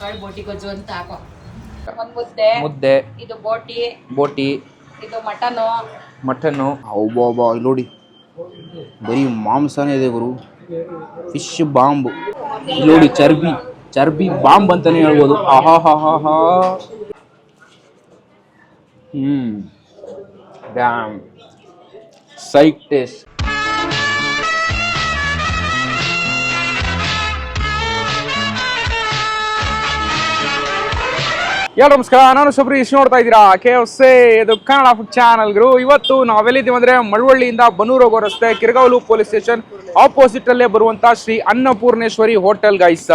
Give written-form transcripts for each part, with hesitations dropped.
ತಗೊಳ್ಳಿ ಬೋಟಿ ಗೊಜ್ಜು ಅಂತ ಹಾಕೋ. ಒಂದು ಮುದ್ದೆ ಮುದ್ದೆ, ಇದು ಬೋಟಿ, ಬೋಟಿ, ಇದು ಮಟನು. ಮಟನ್ನು. ಅಬ್ಬಬ್ಬಾ ಇಲ್ಲಿ ನೋಡಿ, ಬರೀ ಮಾಂಸನೇ ಇದೆ ಗುರು. ಫಿಶ್ ಬಾಂಬ್ ನೋಡಿ, ಚರ್ಬಿ ಬಾಂಬ್ ಅಂತಾನೆ ಹೇಳ್ಬೋದು. ಆಹಾ ಹಾ ಹಾ ಹಾ. ಡ್ಯಾಮ್ ಸೈಕ್ ಟೇಸ್ಟ್. ನಮಸ್ಕಾರ, ನಾನು ಶಬರೀಶ್. ನೋಡ್ತಾ ಇದ್ದೀರಾ KFC, ಇದು ಕನ್ನಡ ಫುಡ್ ಚಾನಲ್ ಗುರು. ಇವತ್ತು ನಾವೆಲ್ಲಿದ್ದೀವಿ ಅಂದ್ರೆ ಮಳವಳ್ಳಿಯಿಂದ ಬನ್ನೂರು ಹೋಗೋ ರಸ್ತೆ ಕಿರಗಾವಲು ಪೊಲೀಸ್ ಸ್ಟೇಷನ್ ಆಪೋಸಿಟ್ ಅಲ್ಲೇ ಬರುವಂತ ಶ್ರೀ ಅನ್ನಪೂರ್ಣೇಶ್ವರಿ ಹೋಟೆಲ್ ಗೈಸ್.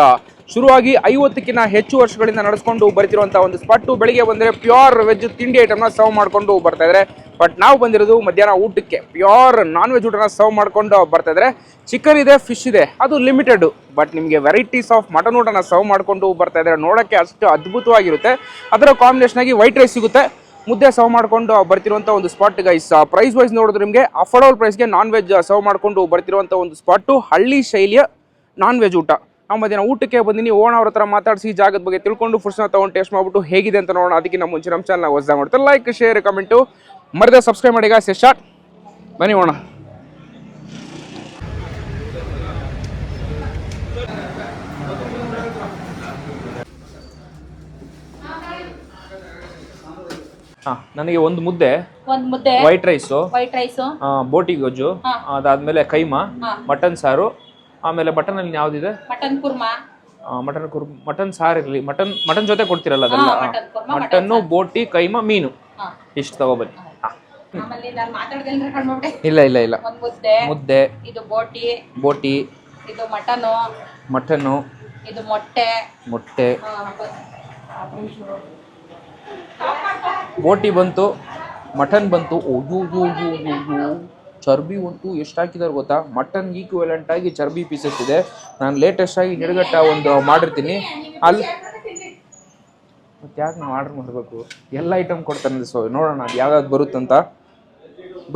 ಶುರುವಾಗಿ 50ಕ್ಕಿಂತ ಹೆಚ್ಚು ವರ್ಷಗಳಿಂದ ನಡೆಸ್ಕೊಂಡು ಬರ್ತಿರುವಂತಹ ಒಂದು ಸ್ಪಾಟ್. ಬೆಳಿಗ್ಗೆ ಬಂದ್ರೆ ಪ್ಯೂರ್ ವೆಜ್ ತಿಂಡಿ ಐಟಮ್ನ ಸರ್ವ್ ಮಾಡ್ಕೊಂಡು ಬರ್ತಾ ಇದ್ದಾರೆ. ಬಟ್ ನಾವು ಬಂದಿರೋದು ಮಧ್ಯಾಹ್ನ ಊಟಕ್ಕೆ ಪ್ಯೂರ್ ನಾನ್ ವೆಜ್ ಊಟನ ಸರ್ವ್ ಮಾಡ್ಕೊಂಡು ಬರ್ತಾ ಇದ್ದಾರೆ. ಚಿಕನ್ ಇದೆ, ಫಿಶ್ ಇದೆ, ಅದು ಲಿಮಿಟೆಡ್. ಬಟ್ ನಿಮಗೆ ವೆರೈಟೀಸ್ ಆಫ್ ಮಟನ್ ಊಟನ ಸರ್ವ್ ಮಾಡ್ಕೊಂಡು ಬರ್ತಾ ಇದ್ದಾರೆ. ನೋಡೋಕ್ಕೆ ಅಷ್ಟು ಅದ್ಭುತವಾಗಿರುತ್ತೆ. ಅದರ ಕಾಂಬಿನೇಷನ್ ಆಗಿ ವೈಟ್ ರೈಸ್ ಸಿಗುತ್ತೆ, ಮುದ್ದೆ ಸರ್ವ್ ಮಾಡ್ಕೊಂಡು ಬರ್ತಿರುವಂಥ ಒಂದು ಸ್ಪಾಟ್ ಗೈಸ್. ಪ್ರೈಸ್ ವೈಸ್ ನೋಡಿದ್ರೆ ನಿಮಗೆ ಅಫೋರ್ಡಬಲ್ ಪ್ರೈಸ್ಗೆ ನಾನ್ ವೆಜ್ ಸರ್ವ್ ಮಾಡ್ಕೊಂಡು ಬರ್ತಿರುವಂಥ ಒಂದು ಸ್ಪಾಟು. ಹಳ್ಳಿ ಶೈಲಿಯ ನಾನ್ ವೆಜ್ ಊಟ. ನಾವು ಮಧ್ಯಾಹ್ನ ಊಟಕ್ಕೆ ಬಂದಿನಿ. ಓಣ ಅವ್ರ ಹತ್ರ ಮಾತಾಡಿಸಿ ಜಾಗದ ಬಗ್ಗೆ ತಿಳ್ಕೊಂಡು ಫುಡ್ಸ್ನ ತೊಗೊಂಡು ಟೇಸ್ಟ್ ಮಾಡ್ಬಿಟ್ಟು ಹೇಗಿದೆ ಅಂತ ನೋಡೋಣ. ಅದಕ್ಕಿಂತ ಮುಂಚೆ ನಮ್ಮ ಚಾನಲ್ ಹೊಸದಾಗಿ ಮಾಡ್ತಾರೆ ಲೈಕ್, ಶೇರ್, ಕಮೆಂಟು ಮರದೇ ಸಬ್ಸ್ಕ್ರೈಬ್ ಮಾಡಿ ಗಾಯ್ಸ್. ಸ್ಟಾರ್ಟ್ ಬನ್ನಿ ಓಣ. ನನಗೆ ಒಂದು ಮುದ್ದೆ, ವೈಟ್ ರೈಸು, ಬೋಟಿ ಗೊಜ್ಜು, ಅದಾದ್ಮೇಲೆ ಕೈಮಾ, ಮಟನ್ ಸಾರು, ಆಮೇಲೆ ಮಟನ್ ಅಲ್ಲಿ ಯಾವ್ದಿದೆ, ಮಟನ್ ಸಾರು ಇರಲಿ, ಮಟನ್ ಜೊತೆ ಕೊಡ್ತಿರಲ್ಲ ಅದೆಲ್ಲ, ಮಟನ್ನು, ಬೋಟಿ, ಕೈಮಾ, ಮೀನು, ಇಷ್ಟು ತಗೋಬನ್ನಿ. ಇಲ್ಲ ಇಲ್ಲ ಇಲ್ಲ, ಮುದ್ದೆ, ಇದು ಬೋಟಿ, ಇದು ಮಟನು, ಇದು ಮೊಟ್ಟೆ, ಬೋಟಿ ಬಂತು, ಮಟನ್ ಬಂತು. ಚರ್ಬಿ ಅಂತೂ ಎಷ್ಟು ಹಾಕಿದಾರೆ ಗೊತ್ತಾ? ಮಟನ್ ಈಕ್ವಲೆಂಟ್ ಆಗಿ ಚರ್ಬಿ ಪೀಸಸ್ ಇದೆ. ನಾನು ಲೇಟೆಸ್ಟ್ ಆಗಿ ನಿಡಗಟ್ಟ ಒಂದು ಮಾಡಿರ್ತೀನಿ ಅಲ್ಲಿ. ಮತ್ತೆ ಯಾಕೆ ನಾವು ಆರ್ಡರ್ ಮಾಡಬೇಕು? ಎಲ್ಲ ಐಟಮ್ ಕೊಡ್ತಾನೆ. ಸೊ ನೋಡೋಣ ಅದು ಯಾವ್ದಾದ್ರು ಬರುತ್ತಂತ.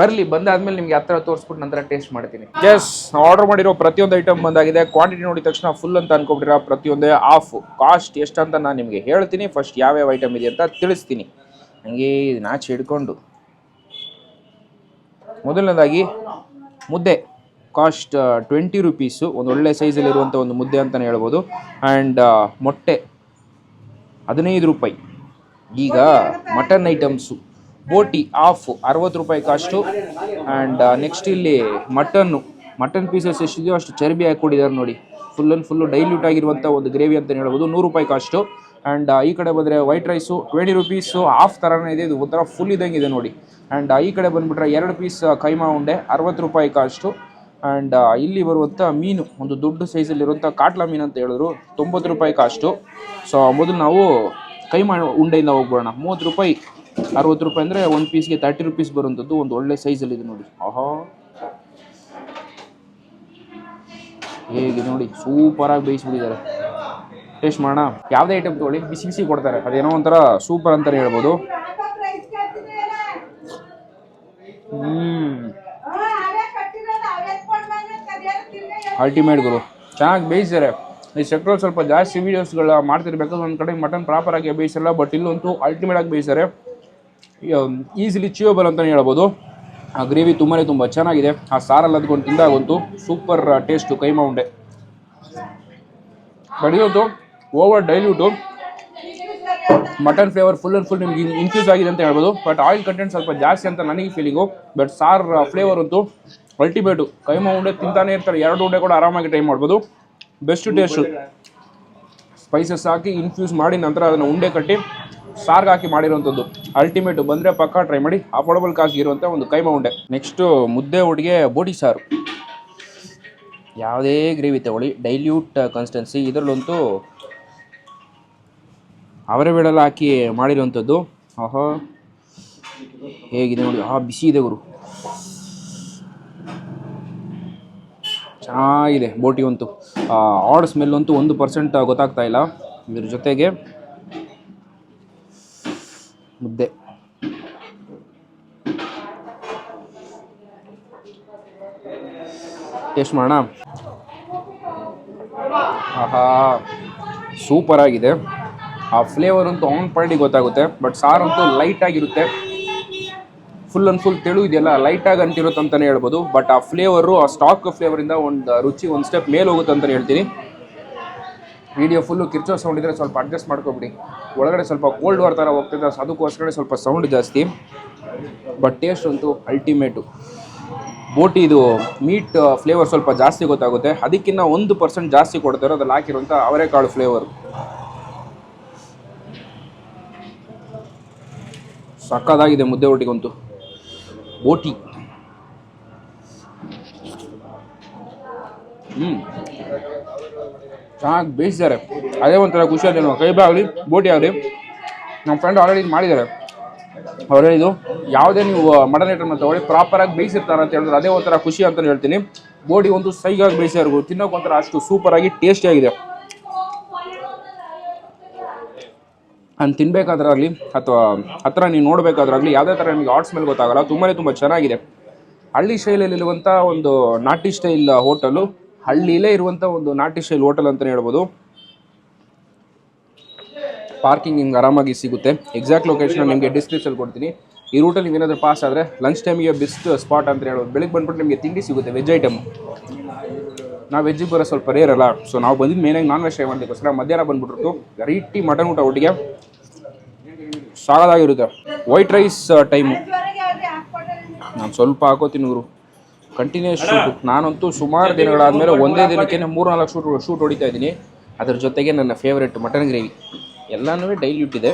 ಬರಲಿ, ಬಂದಾದ್ಮೇಲೆ ನಿಮ್ಗೆ ಹತ್ರ ತೋರಿಸ್ಬಿಟ್ಟು ನಂತರ ಟೇಸ್ಟ್ ಮಾಡ್ತೀನಿ. ಎಸ್, ಆರ್ಡರ್ ಮಾಡಿರೋ ಪ್ರತಿಯೊಂದು ಐಟಮ್ ಬಂದಾಗಿದೆ. ಕ್ವಾಂಟಿಟಿ ನೋಡಿದ ತಕ್ಷಣ ಫುಲ್ ಅಂತ ಅನ್ಕೊಬಿಟ್ಟಿರೋ ಪ್ರತಿಯೊಂದೇ ಆಫ್. ಕಾಸ್ಟ್ ಎಷ್ಟಂತ ನಾನು ನಿಮಗೆ ಹೇಳ್ತೀನಿ. ಫಸ್ಟ್ ಯಾವ್ಯಾವ ಐಟಮ್ ಇದೆ ಅಂತ ತಿಳಿಸ್ತೀನಿ. ನನಗೆ ನಾಚಿ ಹಿಡ್ಕೊಂಡು ಮೊದಲನೇದಾಗಿ ಮುದ್ದೆ. Cost 20 rupees. ಒಂದು ಒಳ್ಳೆ ಸೈಜಲ್ಲಿರುವಂಥ ಒಂದು ಮುದ್ದೆ ಅಂತಲೇ ಹೇಳ್ಬೋದು. ಆ್ಯಂಡ್ ಮೊಟ್ಟೆ 15 ರೂಪಾಯಿ. ಈಗ ಮಟನ್ ಐಟಮ್ಸು, ಬೋಟಿ ಆಫ್ 60 ರೂಪಾಯಿ ಕಾಸ್ಟು. ಆ್ಯಂಡ್ ನೆಕ್ಸ್ಟ್ ಇಲ್ಲಿ ಮಟನ್ ಪೀಸಸ್ ಎಷ್ಟಿದೆಯೋ ಅಷ್ಟು ಚರ್ಬಿ ಹಾಕ್ಕೊಟ್ಟಿದ್ದಾರೆ ನೋಡಿ. ಫುಲ್ಲು ಡೈಲ್ಯೂಟ್ ಆಗಿರುವಂಥ ಒಂದು ಗ್ರೇವಿ ಅಂತಲೇ ಹೇಳ್ಬೋದು. 100 ರೂಪಾಯಿ ಕಾಸ್ಟು. ಆ್ಯಂಡ್ ಈ ಕಡೆ ಬಂದರೆ ವೈಟ್ ರೈಸು 20 ರೂಪೀಸು. ಹಾಫ್ ಥರನೇ ಇದೆ, ಇದು ಒಂಥರ ಫುಲ್ ಇದ್ದಂಗೆ ಇದೆ ನೋಡಿ. ಆ್ಯಂಡ್ ಈ ಕಡೆ ಬಂದುಬಿಟ್ರೆ 2 ಪೀಸ್ ಕೈಮಾ ಉಂಡೆ 60 ರೂಪಾಯಿ ಕಾಸ್ಟು. ಆ್ಯಂಡ್ ಇಲ್ಲಿ ಬರುವಂಥ ಮೀನು, ಒಂದು ದೊಡ್ಡ ಸೈಜಲ್ಲಿರುವಂಥ ಕಾಟ್ಲಾ ಮೀನು ಅಂತ ಹೇಳಿದ್ರು, 90 ರೂಪಾಯಿ ಕಾಸ್ಟು. ಸೊ ಮೊದಲು ನಾವು ಕೈಮಾ ಉಂಡೆಯಿಂದ ಹೋಗ್ಬೋಣ. 30 ರೂಪಾಯಿ, 60 ರೂಪಾಯಿ ಅಂದರೆ ಒಂದು ಪೀಸ್ಗೆ 30 ರೂಪೀಸ್ ಬರುವಂಥದ್ದು. ಒಂದು ಒಳ್ಳೆ ಸೈಜಲ್ಲಿದೆ ನೋಡಿ. ಆಹಾ, ಹೇಗೆ ನೋಡಿ, ಸೂಪರಾಗಿ ಬೇಯಿಸ್ಬಿಟ್ಟಿದ್ದಾರೆ. ಟೇಸ್ಟ್ ಮಾಡೋಣ. ಯಾವುದೇ ಐಟಮ್ ತೊಗೊಳ್ಳಿ, ಬಿಸಿ ಬಿಸಿ ಕೊಡ್ತಾರೆ. ಅದೇನೋ ಒಂಥರ ಸೂಪರ್ ಅಂತಲೇ ಹೇಳ್ಬೋದು. ಅಲ್ಟಿಮೇಟ್ ಗುರು, ಚೆನ್ನಾಗಿ ಬೇಯಿಸ್ತಾರೆ. ಈ ಸೆಕ್ಟ್ರಲ್ಲಿ ಸ್ವಲ್ಪ ಜಾಸ್ತಿ ವೀಡಿಯೋಸ್ಗಳ ಮಾಡ್ತಿರ್ಬೇಕು. ಒಂದು ಕಡೆ ಮಟನ್ ಪ್ರಾಪರಾಗಿ ಬೇಯಿಸಲ್ಲ, ಬಟ್ ಇಲ್ಲಂತೂ ಅಲ್ಟಿಮೇಟ್ ಆಗಿ ಬೇಯಿಸ್ತಾರೆ. ಈಸಿಲಿ ಚಿಯೋಬಲ್ ಅಂತಲೇ ಹೇಳ್ಬೋದು. ಆ ಗ್ರೇವಿ ತುಂಬ ಚೆನ್ನಾಗಿದೆ. ಆ ಸಾರಲ್ಲಿ ಅದ್ಕೊಂಡು ತಿಂದಾಗಂತೂ ಸೂಪರ್ ಟೇಸ್ಟು ಕೈಮಾ ಉಂಡೆ. ಬಟ್ ಇವತ್ತು ಓವರ್ ಡೈಲ್ಯೂಟು, ಮಟನ್ ಫ್ಲೇವರ್ ಫುಲ್ ನಿಮಗೆ ಇನ್ಫ್ಯೂಸ್ ಆಗಿದೆ ಅಂತ ಹೇಳ್ಬೋದು. ಬಟ್ ಆಯಿಲ್ ಕಂಟೆಂಟ್ ಸ್ವಲ್ಪ ಜಾಸ್ತಿ ಅಂತ ನನಗೆ ಫೀಲಿಂಗು. ಬಟ್ ಸಾರ್ ಫ್ಲೇವರ್ ಅಂತೂ ಅಲ್ಟಿಮೇಟು. ಕೈಮಾ ಉಂಡೆ ತಿಂತಾನೆ ಇರ್ತಾರೆ, 2 ಉಂಡೆ ಕೂಡ ಆರಾಮಾಗಿ ಟ್ರೈ ಮಾಡ್ಬೋದು. Best taste. ಸ್ಪೈಸಸ್ ಹಾಕಿ ಇನ್ಫ್ಯೂಸ್ ಮಾಡಿ ನಂತರ ಅದನ್ನು ಉಂಡೆ ಕಟ್ಟಿ ಸಾರ್ಗೆ ಹಾಕಿ ಮಾಡಿರೋವಂಥದ್ದು ಅಲ್ಟಿಮೇಟು. ಬಂದರೆ ಪಕ್ಕ ಟ್ರೈ ಮಾಡಿ. ಅಫೋರ್ಡಬಲ್ ಕಾಸ್ಟ್ ಇರುವಂಥ ಒಂದು ಕೈಮಾ ಉಂಡೆ. ನೆಕ್ಸ್ಟು ಮುದ್ದೆ ಒಟ್ಟಿಗೆ ಬೋಟಿ ಸಾರು. ಯಾವುದೇ ಗ್ರೇವಿ ತಗೊಳ್ಳಿ, ಡೈಲ್ಯೂಟ್ ಕನ್ಸಿಸ್ಟೆನ್ಸಿ. ಇದರಲ್ಲಂತೂ ಅವರೆ ಬೇಳೆಲ್ಲ ಹಾಕಿ ಮಾಡಿರೋವಂಥದ್ದು. ಆಹಾ, ಹೇಗಿದೆ ನೋಡಿ. ಬಿಸಿ ಇದೆ ಗುರು, ಚೆನ್ನಾಗಿದೆ ಬೋಟಿ ಅಂತೂ. ಆಡ್ ಸ್ಮೆಲ್ ಅಂತೂ 1% ಗೊತ್ತಾಗ್ತಾ ಇಲ್ಲ. ಇದ್ರ ಜೊತೆಗೆ ಮುದ್ದೆ. ಟೇಸ್ಟ್ ಮಾಡೋಣ. ಆಹಾ, ಸೂಪರಾಗಿದೆ. ಆ ಫ್ಲೇವರ್ ಅಂತೂ ಆನ್ ಪಾಯಿಂಟಿಗೆ ಗೊತ್ತಾಗುತ್ತೆ. ಬಟ್ ಸಾರಂತೂ ಲೈಟಾಗಿರುತ್ತೆ, ಫುಲ್ ಅಂಡ್ ಫುಲ್ ತೆಳು ಇದೆಯಲ್ಲ, ಲೈಟಾಗಿ ಅಂಟಿರುತ್ತೆ ಅಂತಲೇ ಹೇಳ್ಬೋದು. ಬಟ್ ಆ ಫ್ಲೇವರು, ಆ ಸ್ಟಾಕ್ ಫ್ಲೇವರಿಂದ ಒಂದು ರುಚಿ ಒಂದು ಸ್ಟೆಪ್ ಮೇಲೆ ಹೋಗುತ್ತೆ ಅಂತಲೇ ಹೇಳ್ತೀನಿ. ವಿಡಿಯೋ ಫುಲ್ಲು ಕಿರ್ಚೋ ಸೌಂಡ್ ಇದ್ದರೆ ಸ್ವಲ್ಪ ಅಡ್ಜಸ್ಟ್ ಮಾಡ್ಕೊಬಿಡಿ. ಒಳಗಡೆ ಸ್ವಲ್ಪ ಕೋಲ್ಡ್ ವಾರ್ ಥರ ಹೋಗ್ತಿದೆ, ಅದಕ್ಕೋಸ್ಕರ ಸ್ವಲ್ಪ ಸೌಂಡ್ ಜಾಸ್ತಿ. ಬಟ್ ಟೇಸ್ಟ್ ಅಂತೂ ಅಲ್ಟಿಮೇಟು. ಬೋಟಿ ಇದು ಮೀಟ್ ಫ್ಲೇವರ್ ಸ್ವಲ್ಪ ಜಾಸ್ತಿ ಗೊತ್ತಾಗುತ್ತೆ, ಅದಕ್ಕಿಂತ 1% ಜಾಸ್ತಿ ಕೊಡ್ತಾರೆ ಅದ್ರಲ್ಲಿ ಹಾಕಿರುವಂಥ ಅವರೆಕಾಳು ಫ್ಲೇವರು. ಸಕ್ಕದಾಗಿದೆ ಮುದ್ದೆ ಒಟ್ಟಿಗಂತೂ. ಬೋಟಿ ಚೆನ್ನಾಗಿ ಬೇಯಿಸಿದ್ದಾರೆ, ಅದೇ ಒಂಥರ ಖುಷಿ ಆಗಿದೆ. ಕೈಬೆ ಆಗಲಿ ಬೋಟಿ ಆಗಲಿ, ನಮ್ಮ ಫ್ರೆಂಡ್ ಆಲ್ರೆಡಿ ಮಾಡಿದ್ದಾರೆ. ಅವ್ರು ಹೇಳಿದ್ದು ಯಾವುದೇ ನೀವು ಮಟನ್ ಐಟಮ್ನ ತಗೊಳ್ಳಿ ಪ್ರಾಪರಾಗಿ ಬೇಯಿಸಿರ್ತಾರೆ ಅಂತ ಹೇಳಿದ್ರೆ ಅದೇ ಒಂಥರ ಖುಷಿ ಅಂತಲೇ ಹೇಳ್ತೀನಿ. ಬೋಟಿ ಒಂದು ಸೈಗಾಗಿ ಬೇಯಿಸಿದ್ರು, ತಿನ್ನೋಕೆ ಒಂಥರ ಅಷ್ಟು ಸೂಪರಾಗಿ ಟೇಸ್ಟಿಯಾಗಿದೆ. ನಾನು ತಿನ್ಬೇಕಾದ್ರಾಗಲಿ ಅಥವಾ ಹತ್ರ ನೀವು ನೋಡಬೇಕಾದ್ರಾಗಲಿ ಯಾವುದೇ ಥರ ನಿಮಗೆ ಆರ್ಟ್ ಸ್ಮೆಲ್ ಗೊತ್ತಾಗಲ್ಲ, ತುಂಬ ಚೆನ್ನಾಗಿದೆ. ಹಳ್ಳಿ ಶೈಲಿಯಲ್ಲಿರುವಂಥ ಒಂದು ನಾಟಿ ಸ್ಟೈಲ್ ಹೋಟೆಲು, ಹಳ್ಳಿಲೇ ಇರುವಂಥ ಒಂದು ನಾಟಿ ಸ್ಟೈಲ್ ಹೋಟೆಲ್ ಅಂತಲೇ ಹೇಳ್ಬೋದು. ಪಾರ್ಕಿಂಗ್ ನಿಮ್ಗೆ ಆರಾಮಾಗಿ ಸಿಗುತ್ತೆ. ಎಕ್ಸಾಕ್ಟ್ ಲೊಕೇಶನ್ ನಿಮಗೆ ಡಿಸ್ಕ್ರಿಪ್ಷನ್ ಕೊಡ್ತೀನಿ. ಈ ರೂಟಲ್ಲಿ ನೀವೇನಾದರೂ ಪಾಸ್ ಆದರೆ ಲಂಚ್ ಟೈಮಿಗೆ ಬೆಸ್ಟ್ ಸ್ಪಾಟ್ ಅಂತ ಹೇಳ್ಬೋದು. ಬೆಳಿಗ್ಗೆ ಬಂದ್ಬಿಟ್ಟು ನಿಮಗೆ ತಿಂಡಿ ಸಿಗುತ್ತೆ, ವೆಜ್ ಐಟಮ್. ನಾವು ವೆಜ್ಜಿಗೆ ಬರೋ ಸ್ವಲ್ಪ ರೇರ್ ಅಲ್ಲ, ಸೊ ನಾವು ಬಂದಿದ್ದು ಮೇನಾಗಿ ನಾನ್ ವೆಜ್ ಟ್ರೈ ಮಾಡೋದಕ್ಕೋಸ್ಕರ ಮಧ್ಯಾಹ್ನ ಬಂದುಬಿಟ್ಟು ರೀತಿ ಮಟನ್ ಊಟ ಒಟ್ಟಿಗೆ ಸಾಕಾಗಿರುತ್ತೆ. ವೈಟ್ ರೈಸ್ ಟೈಮು ನಾನು ಸ್ವಲ್ಪ ಹಾಕೋತೀನಿ ಗುರು, ಕಂಟಿನ್ಯೂಸ್ ಶೂಟು. ನಾನಂತೂ ಸುಮಾರು ದಿನಗಳಾದಮೇಲೆ ಒಂದೇ ದಿನಕ್ಕೆ 3-4 ಶೂಟ್ ಹೊಡಿತಾ ಇದ್ದೀನಿ. ಅದ್ರ ಜೊತೆಗೆ ನನ್ನ ಫೇವ್ರೆಟ್ ಮಟನ್ ಗ್ರೇವಿ ಎಲ್ಲನೂ ಡೈಲ್ಯೂಟ್ ಇದೆ.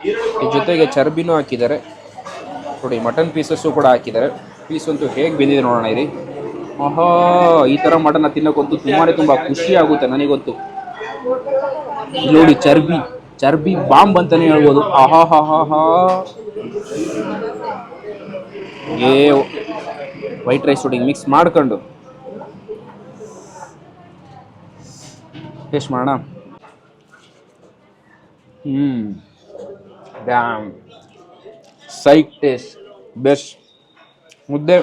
ಇದ್ರ ಜೊತೆಗೆ ಚರ್ಬಿನೂ ಹಾಕಿದ್ದಾರೆ ನೋಡಿ, ಮಟನ್ ಪೀಸಸ್ಸು ಕೂಡ ಹಾಕಿದ್ದಾರೆ. ಪೀಸ್ ಅಂತೂ ಹೇಗೆ ಬೆಂದಿದೆ ನೋಡೋಣ ಇರಿ. ಆಹಾ, ಈ ಥರ ಮಟನ್ನ ತಿನ್ನೋಕ್ಕಂತೂ ತುಂಬ ಖುಷಿ ಆಗುತ್ತೆ ನನಗಂತೂ. ನೋಡಿ ಚರ್ಬಿ ಬಾಂಬ್ ಅಂತಲೇ ಹೇಳ್ಬೋದು. ಆಹಾ ಹಾ ಹಾ ಹಾ. ವೈಟ್ ರೈಸ್ ಒಟ್ಟಿಗೆ ಮಿಕ್ಸ್ ಮಾಡ್ಕೊಂಡು ಟೇಸ್ಟ್ ಮಾಡೋಣ. ಡ್ಯಾಮ್ ಸೈಕ್ ಟೇಸ್ಟ್ ಬೆಸ್ಟ್. ಮುದ್ದೆ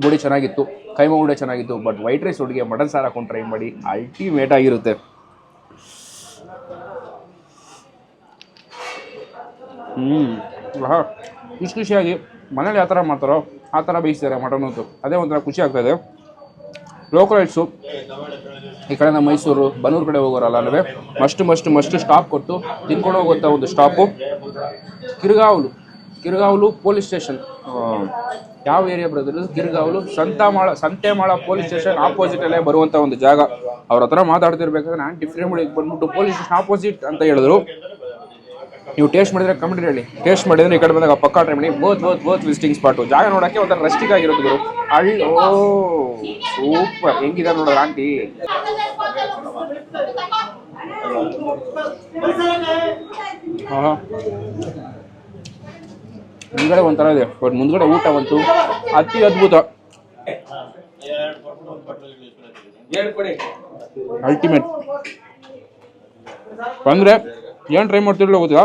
ಬೋಡಿ ಚೆನ್ನಾಗಿತ್ತು, ಕೈಮಾ ಉಂಡೆ ಚೆನ್ನಾಗಿತ್ತು. ಬಟ್ ವೈಟ್ ರೈಸ್ ಒಟ್ಟಿಗೆ ಮಟನ್ ಸಾರು ಹಾಕೊಂಡು ಟ್ರೈ ಮಾಡಿ, ಅಲ್ಟಿಮೇಟ್ ಆಗಿರುತ್ತೆ. ಖುಷಿಯಾಗಿ ಮನೇಲಿ ಯಾವ ಥರ ಮಾಡ್ತಾರೋ ಆ ಥರ ಬೇಯಿಸ್ತಾರೆ ಮಟನ್ ಅಂತೂ, ಅದೇ ಒಂಥರ ಖುಷಿ ಆಗ್ತಾಯಿದೆ. ಲೋಕಲೈಟ್ಸು ಈ ಕಡೆ ನಮ್ಮ ಮೈಸೂರು ಬನ್ನೂರು ಕಡೆ ಹೋಗೋರಲ್ಲ ಅಲ್ಲವೇ ಮಸ್ಟ್ ಸ್ಟಾಪ್ ಕೊಟ್ಟು ತಿನ್ಕೊಂಡು ಹೋಗುವಂಥ ಒಂದು ಸ್ಟಾಪು ಕಿರ್ಗಾವಲು ಪೊಲೀಸ್ ಸ್ಟೇಷನ್. ಯಾವ ಏರಿಯಾ ಬರೋದು? ಕಿರ್ಗಾವಲು ಸಂತೆಮಾಳ ಪೊಲೀಸ್ ಸ್ಟೇಷನ್ ಆಪೋಸಿಟಲ್ಲೇ ಬರುವಂಥ ಒಂದು ಜಾಗ. ಅವ್ರ ಹತ್ರ ಮಾತಾಡ್ತಿರ್ಬೇಕಾದ್ರೆ ನಾನು ಡಿಫ್ರೆಂಟ್ ಬಂದ್ಬಿಟ್ಟು ಪೊಲೀಸ್ ಸ್ಟೇಷನ್ ಆಪೋಸಿಟ್ ಅಂತ ಹೇಳಿದ್ರು. ನೀವು ಟೇಸ್ಟ್ ಮಾಡಿದ್ರೆ ಕಮೆಂಟ್ ಹೇಳಿ. ಟೇಸ್ಟ್ ಮಾಡಿದ್ರೆ ಈ ಕಡೆ ಬಂದಾಗ ಪಕ್ಕಾ ಟ್ರೈ ಮಾಡಿ. Both visiting spot. ಜಾಗ ನೋಡೋಕ್ಕೆ ಒಂಥರ ರೆಸ್ಟಿಕ್ ಆಗಿರುತ್ತೆ. ಸೂಪರ್. ಹೆಂಗಿದೆ ನೋಡೋದು ಆಂಟಿ. ಮುಂದ್ಗಡೆ ಒಂಥರ ಇದೆ, ಬಟ್ ಮುಂದ್ಗಡೆ ಊಟ ಬಂತು ಅತಿ ಅದ್ಭುತ, ಅಲ್ಟಿಮೇಟ್. ಬಂದರೆ ಏನು ಟ್ರೈ ಮಾಡ್ತಿರಲಿಲ್ಲ ಗೊತ್ತಿಲ್ಲ,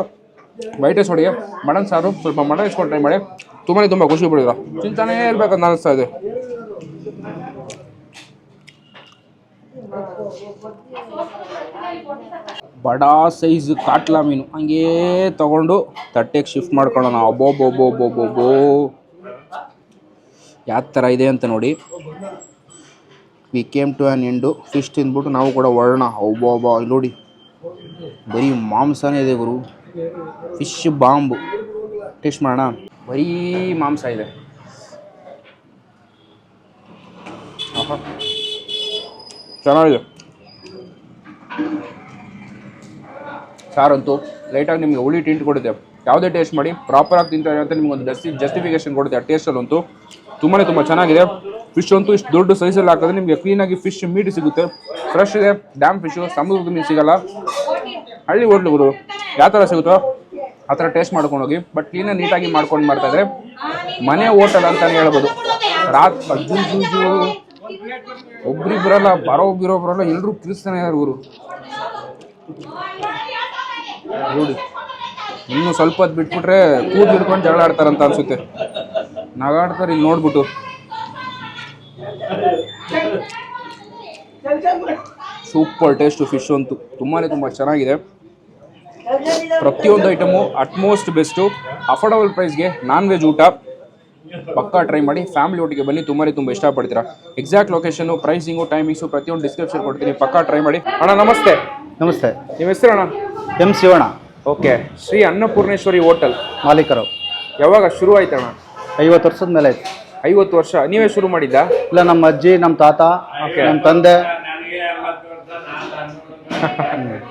ವೈಟ್ ರೈಸ್ ಒಳಗೆ ಮಟನ್ ಸಾರು ಸ್ವಲ್ಪ ಮಟನ್ ಇಸ್ಕೊಂಡು ಟ್ರೈ ಮಾಡಿ. ತುಂಬ ಖುಷಿ ಪಡಿದ್ರ, ಚಿಂತಾನೇ ಇರ್ಬೇಕಂತ ಅನಿಸ್ತಾ ಇದೆ. ಬಡಾ ಸೈಜ್ ಕಾಟ್ಲಾ ಮೀನು ಹಂಗೇ ತಗೊಂಡು ತಟ್ಟೆಗೆ ಶಿಫ್ಟ್ ಮಾಡ್ಕೊಳ್ಳೋಣ. ಅಬೋಬೋಬೋಬೋಬೋಬೋ ಯಾವ ಥರ ಇದೆ ಅಂತ ನೋಡಿ. We came to an end. Fish ತಿಂದ್ಬಿಟ್ಟು ನಾವು ಕೂಡ ಹೊರಡೋಣ. ಒಬ್ಬೊಬ್ಬ ನೋಡಿ, ಬರೀ ಮಾಂಸನೇ ಇದೆ ಗುರು. Fish bomb. ಟೇಸ್ಟ್ ಮಾಡೋಣ. ಬರೀ ಮಾಂಸ ಇದೆ. ಚೆನ್ನಾಗಿದೆ ಸಾರಂತೂ. ಲೈಟಾಗಿ ನಿಮಗೆ ಹುಳಿ ಟಿಂಟ್ ಕೊಡುತ್ತೆ. ಯಾವುದೇ ಟೇಸ್ಟ್ ಮಾಡಿ ಪ್ರಾಪರಾಗಿ ತಿಂತಾರೆ ಅಂತ ನಿಮ್ಗೊಂದು ಜಸ್ಟಿಫಿಕೇಶನ್ ಕೊಡುತ್ತೆ. ಆ ಟೇಸ್ಟಲ್ಲಂತೂ ತುಂಬ ಚೆನ್ನಾಗಿದೆ. ಫಿಶ್ ಅಂತೂ ಇಷ್ಟು ದೊಡ್ಡ ಸೈಜಲ್ಲಿ ಹಾಕಿದ್ರೆ ನಿಮಗೆ ಕ್ಲೀನಾಗಿ ಫಿಶ್ ಮೀಟ್ ಸಿಗುತ್ತೆ. ಫ್ರೆಶ್ ಇದೆ. ಡ್ಯಾಮ್ ಫಿಶು, ಸಮುದ್ರದ ಮೀನು ಸಿಗಲ್ಲ. ಹಳ್ಳಿ ಹೋಟ್ಲುಗಳು ಯಾವ ಥರ ಸಿಗುತ್ತೋ ಆ ಥರ ಟೇಸ್ಟ್ ಮಾಡ್ಕೊಂಡು ಹೋಗಿ. ಬಟ್ ಕ್ಲೀನಾಗಿ ನೀಟಾಗಿ ಮಾಡ್ಕೊಂಡು ಮಾಡ್ತಾಯಿದ್ರೆ ಮನೆ ಹೋಟೆಲ್ ಅಂತಲೇ ಹೇಳ್ಬೋದು. ಜೂಜು ಒಬ್ರಿಬ್ಬರಲ್ಲ, ಬರೋಬ್ಬಿರೋಬ್ರಲ್ಲ, ಎಲ್ಲರೂ ಕಿರಿಸ್ತಾನೆ ಇದ್ದಾರೆ ಗುರು. ನೋಡಿ, ಇನ್ನು ಸ್ವಲ್ಪ ಹೊತ್ತು ಬಿಟ್ಬಿಟ್ರೆ ಕೂದಲು ಹಿಡ್ಕೊಂಡು ಜಗಳ ಆಡ್ತಾರಂತ ಅನ್ಸುತ್ತೆ. ನಗಾಡ್ತಾರೆ ಇಲ್ಲಿ ನೋಡ್ಬಿಟ್ಟು. ಸೂಪರ್ ಟೇಸ್ಟು ಫಿಶ್ ಅಂತೂ ತುಂಬ ಚೆನ್ನಾಗಿದೆ. ಪ್ರತಿಯೊಂದು ಐಟಮು ಅಟ್ಮೋಸ್ಟ್ ಬೆಸ್ಟು, ಅಫೋರ್ಡಬಲ್ ಪ್ರೈಸ್ಗೆ ನಾನ್ ವೆಜ್ ಊಟ ಪಕ್ಕಾ ಟ್ರೈ ಮಾಡಿ. ಫ್ಯಾಮಿಲಿ ಒಟ್ಟಿಗೆ ಬನ್ನಿ, ತುಂಬ ಇಷ್ಟಪಡ್ತೀರಾ. ಎಕ್ಸಾಕ್ಟ್ ಲೊಕೇಶನು, ಪ್ರೈಸಿಂಗು, ಟೈಮಿಂಗ್ಸು ಪ್ರತಿಯೊಂದು ಡಿಸ್ಕ್ರಿಪ್ಷನ್ ಕೊಡ್ತೀನಿ, ಪಕ್ಕಾ ಟ್ರೈ ಮಾಡಿ. ಅಣ್ಣ ನಮಸ್ತೆ. ನಮಸ್ತೆ. ನಿಮ್ಮ ಹೆಸರು ಅಣ್ಣ? M Shivanna, okay. Shri Annapoorneshwari hotel ಮಾಲೀಕರು. ಯಾವಾಗ ಶುರು ಆಯ್ತಣ್ಣ? 50 ವರ್ಷದ ಮೇಲೆ ಆಯ್ತು. 50 ವರ್ಷ. ನೀವೇ ಶುರು ಮಾಡಿದ್ದಾ? ಇಲ್ಲ, ನಮ್ಮ ಅಜ್ಜಿ, ನಮ್ಮ ತಾತ, ನಮ್ಮ ತಂದೆ.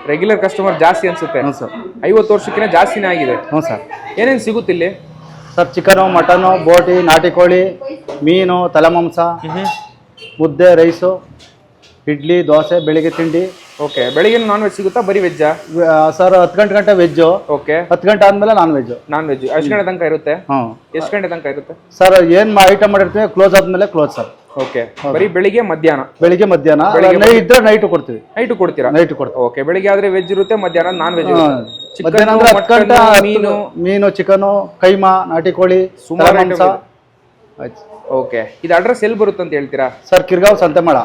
ರೆಗ್ಯುಲರ್ ಕಸ್ಟಮರ್ ಜಾಸ್ತಿ ಅನ್ಸುತ್ತೆ. ಹ್ಞೂ ಸರ್. 50 ವರ್ಷಕ್ಕಿಂತ ಜಾಸ್ತಿನೇ ಆಗಿದೆ. ಹ್ಞೂ ಸರ್. ಏನೇನು ಸಿಗುತ್ತಿಲ್ಲಿ? ಸರ್, ಚಿಕನು, ಮಟನು, ಬೋಟಿ, ನಾಟಿ ಕೋಳಿ, ಮೀನು, ತಲೆಮಾಂಸ, ಮುದ್ದೆ, ರೈಸು, ಇಡ್ಲಿ, ದೋಸೆ, ಬೆಳಿಗ್ಗೆ ತಿಂಡಿ. ಓಕೆ. ಬೆಳಿಗ್ಗೆ ನಾನ್ ವೆಜ್ ಸಿಗುತ್ತಾ, ಬರೀ ವೆಜ್ಜಾ? ಸರ್, 10 ಗಂಟೆ ವೆಜ್ಜು. ಓಕೆ. 10 ಗಂಟೆ ಆದ್ಮೇಲೆ ನಾನ್ ವೆಜ್. ನಾನ್ ವೆಜ್ ಎಷ್ಟು ಗಂಟೆ ತನಕ ಇರುತ್ತೆ? ಹ್ಞೂ. ಎಷ್ಟು ಗಂಟೆ ತನಕ ಇರುತ್ತೆ ಸರ್? ಏನು ಐಟಮ್ ಮಾಡಿರ್ತೀವಿ, ಕ್ಲೋಸ್ ಆದ್ಮೇಲೆ ಕ್ಲೋಸ್ ಸರ್. ಓಕೆ. ಬರೀ ಬೆಳಿಗ್ಗೆ ಮಧ್ಯಾಹ್ನ? ಬೆಳಿಗ್ಗೆ ಮಧ್ಯಾಹ್ನ. ಇದ್ರೆ ನೈಟು ಕೊಡ್ತೀವಿ. ನೈಟು ಕೊಡ್ತೀರಾ? ನೈಟ್ ಕೊಡ್ತೀವಿ. ಓಕೆ. ಬೆಳಿಗ್ಗೆ ಆದ್ರೆ ವೆಜ್ ಇರುತ್ತೆ, ಮಧ್ಯಾಹ್ನ ನಾನ್ ವೆಜ್. ಮಧ್ಯಾಹ್ನ ಅಂದ್ರೆ 10 ಗಂಟೆ ಮೀನು, ಚಿಕನು, ಕೈಮಾ, ನಾಟಿ ಕೋಳಿ, ಸುಮಾರು ತಲೆಮಾಂಸ. ಆಯ್ತು. ಓಕೆ. ಇದು ಅಡ್ರೆಸ್ ಎಲ್ಲಿ ಬರುತ್ತೆ ಅಂತ ಹೇಳ್ತೀರಾ? ಸರ್, ಕಿರ್ಗಾವ್ ಸಂತೆಮಾಳ.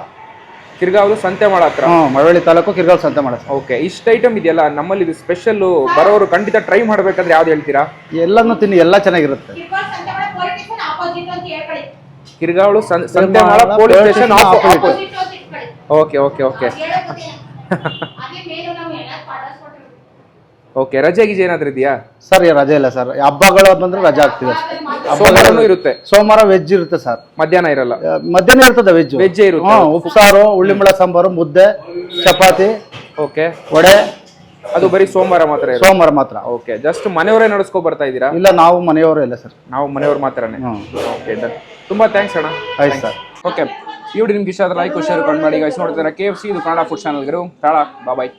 ಕಿರ್ಗಾವ್ ಸಂತೆಮಾಳ ಹತ್ರ? ಮಳವಳ್ಳಿ ತಾಲೂಕು, ಕಿರ್ಗಾವ್ ಸಂತೆಮಾಳ. ಓಕೆ. ಇಷ್ಟು ಐಟಮ್ ಇದೆಯಲ್ಲ, ನಮ್ಮಲ್ಲಿ ಇದು ಸ್ಪೆಷಲ್, ಬರೋರು ಖಂಡಿತ ಟ್ರೈ ಮಾಡ್ಬೇಕಂದ್ರೆ ಯಾವ್ದು ಹೇಳ್ತೀರಾ? ಎಲ್ಲಾನು ತಿನ್ನಿ, ಎಲ್ಲ ಚೆನ್ನಾಗಿರುತ್ತೆ. Kirugavalu Santhemala police station opposite. Okay okay okay okay. ರಜೆ ಗೀಜೆ ಏನಾದ್ರು ಇದೆಯಾ? ಸರ್, ರಜೆ ಇಲ್ಲ ಸರ್. ಹಬ್ಬಗಳು ಬಂದ್ರೆ ರಜೆ ಆಗ್ತಿದೆ. ಸೋಮವಾರನೂ ಇರುತ್ತೆ? ಸೋಮವಾರ ವೆಜ್ ಇರುತ್ತೆ ಸರ್. ಮಧ್ಯಾಹ್ನ ಇರಲ್ಲ? ಮಧ್ಯಾಹ್ನ ಇರ್ತದೆ ವೆಜ್. ವೆಜ್ಜೇ ಇರುತ್ತೆ. ಉಪ್ಸಾರು, ಉಳ್ಳಿಮಳ ಸಾಂಬಾರು, ಮುದ್ದೆ, ಚಪಾತಿ, ಓಕೆ, ವಡೆ. ಅದು ಬರೀ ಸೋಮವಾರ ಮಾತ್ರ ಇರುತ್ತೆ? ಸೋಮವಾರ ಮಾತ್ರ. ಓಕೆ. ಜಸ್ಟ್ ಮನೆಯವರೇ ನಡೆಸ್ಕೊ ಬರ್ತಾ ಇದ್ದೀರಾ? ಇಲ್ಲ, ನಾವು ಮನೆಯವರು ಇಲ್ಲ ಸರ್. ನಾವು ಮನೆಯವ್ರು ಮಾತ್ರನೇ? Okay, done. ತುಂಬಾ ಥ್ಯಾಂಕ್ಸ್ ಅಣ್ಣ. ಆಯ್ತು ಸರ್. ಓಕೆ. ಈ ವಿಡಿಯೋ ನಿಮ್ಗೆ ಇಷ್ಟ ಆದ್ರೆ ಲೈಕ್ ಶೇರ್ ಕಮೆಂಟ್ ಮಾಡಿ. ಗೈಸ್, ನೋಡ್ತಾರೆ KFC, ಇದು ಕನ್ನಡ ಫುಡ್ ಚಾನಲ್. ತಾಳ ಬಾಯ್.